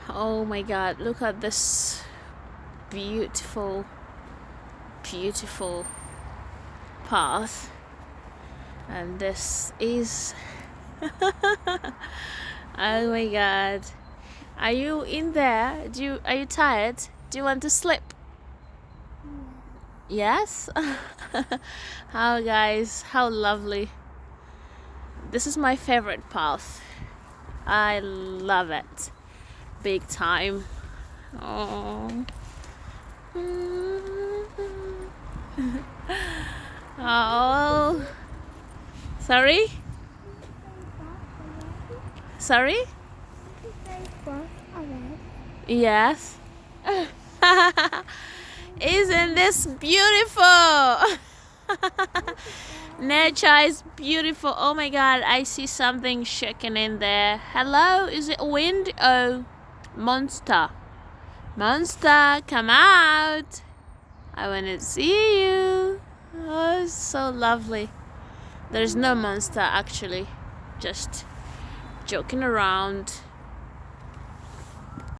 Oh my god, look at this beautiful, beautiful path. And this is oh my god. Are you in there? Are you tired? Do you want to sleep? Yes? How guys, how lovely. This is my favorite path. I love it. Big time. Oh. Oh. Sorry? Sorry? Yes. Isn't this beautiful? Nature is beautiful. Oh my god, I see something shaking in there. Hello? Is it wind? Oh, monster. Monster, come out. I want to see you. Oh, so lovely. There's no monster actually. Just joking around.